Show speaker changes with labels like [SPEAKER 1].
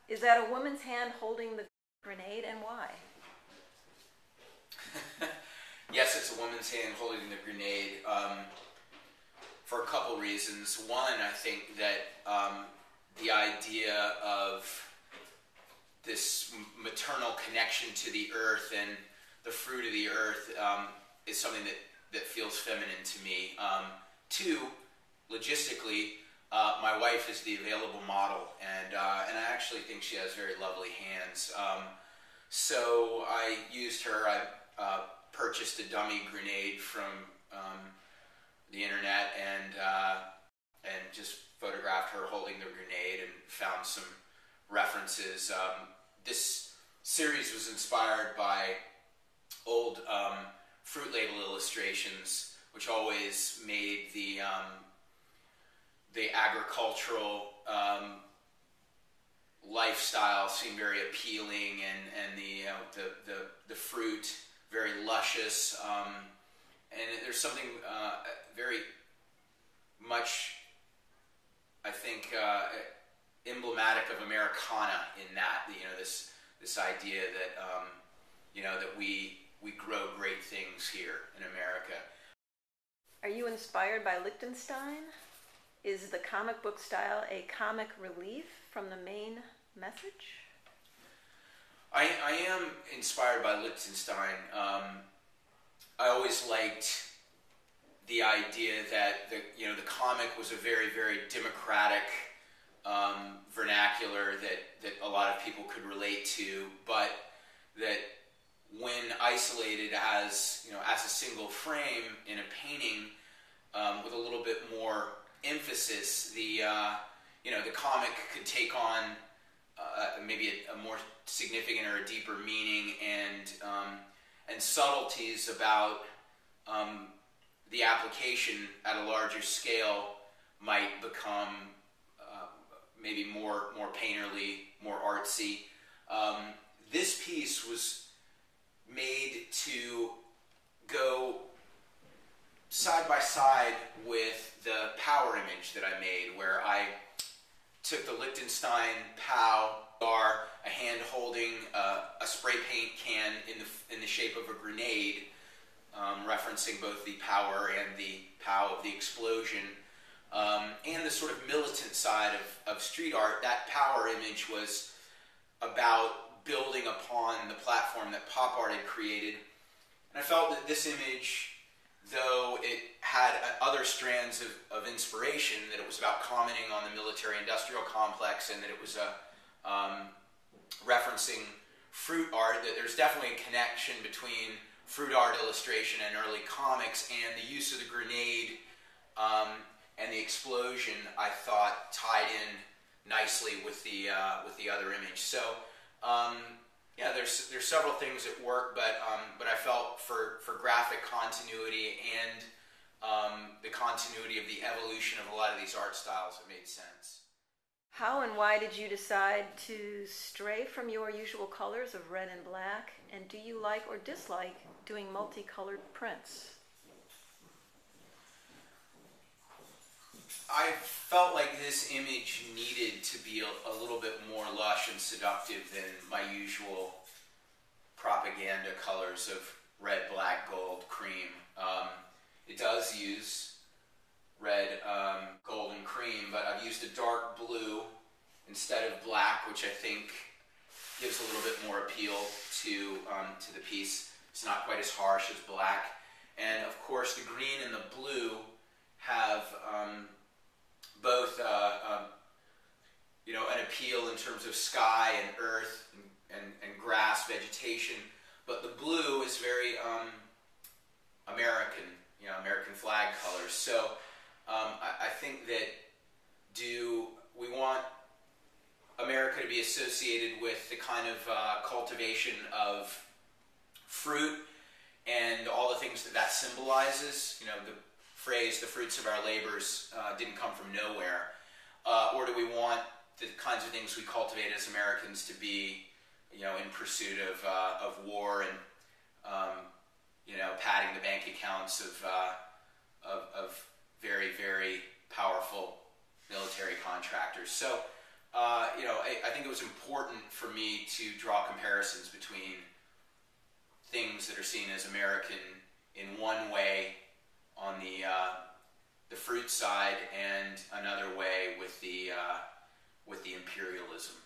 [SPEAKER 1] Is that a woman's hand holding the grenade, and why?
[SPEAKER 2] Yes, it's a woman's hand holding the grenade for a couple reasons. One, I think that the idea of this maternal connection to the earth and the fruit of the earth is something that feels feminine to me. Two, logistically, my wife is the available model, and I actually think she has very lovely hands. So I used her. I purchased a dummy grenade from the internet and just photographed her holding the grenade and found some references. This series was inspired by old fruit label illustrations, which always made the agricultural lifestyle seem very appealing, and the fruit very luscious. And there's something very much, I think, emblematic of Americana in that. This idea that that we grow great things here in America.
[SPEAKER 1] Are you inspired by Liechtenstein? Is the comic book style a comic relief from the main message?
[SPEAKER 2] I am inspired by Liechtenstein. I always liked the idea that the comic was a very, very democratic vernacular that a lot of people could relate to, but that when isolated as a single frame in a painting with a little bit more emphasis, the comic could take on maybe a more significant or a deeper meaning, and subtleties about the application at a larger scale might become maybe more painterly, more artsy. This piece was made to go side by side with the power image that I made, where I took the Liechtenstein POW bar, a hand holding a spray paint can in the shape of a grenade, referencing both the power and the POW of the explosion, and the sort of militant side of street art. That power image was about building upon the platform that pop art had created. And I felt that this image, though it had other strands of inspiration, that it was about commenting on the military-industrial complex, and that it was referencing fruit art, that there's definitely a connection between fruit art illustration and early comics, and the use of the grenade and the explosion, I thought, tied in nicely with the other image. So yeah, there's several things at work, but I felt for graphic continuity and the continuity of the evolution of a lot of these art styles, it made sense.
[SPEAKER 1] How and why did you decide to stray from your usual colors of red and black? And do you like or dislike doing multicolored prints?
[SPEAKER 2] I felt like this image needed to be a little bit more lush and seductive than my usual propaganda colors of red, black, gold, cream. It does use red, gold, and cream, but I've used a dark blue instead of black, which I think gives a little bit more appeal to the piece. It's not quite as harsh as black. And of course, the green and the blue have both an appeal in terms of sky and earth and grass, vegetation, but the blue is very American, American flag colors. So I think that we want America to be associated with the kind of cultivation of fruit and all the things that symbolizes. The phrase, the fruits of our labors didn't come from nowhere. Or do we want the kinds of things we cultivate as Americans to be, in pursuit of war and, padding the bank accounts of very, very powerful military contractors? So I think it was important for me to draw comparisons between things that are seen as American in one way on the fruit side, and another way with the imperialism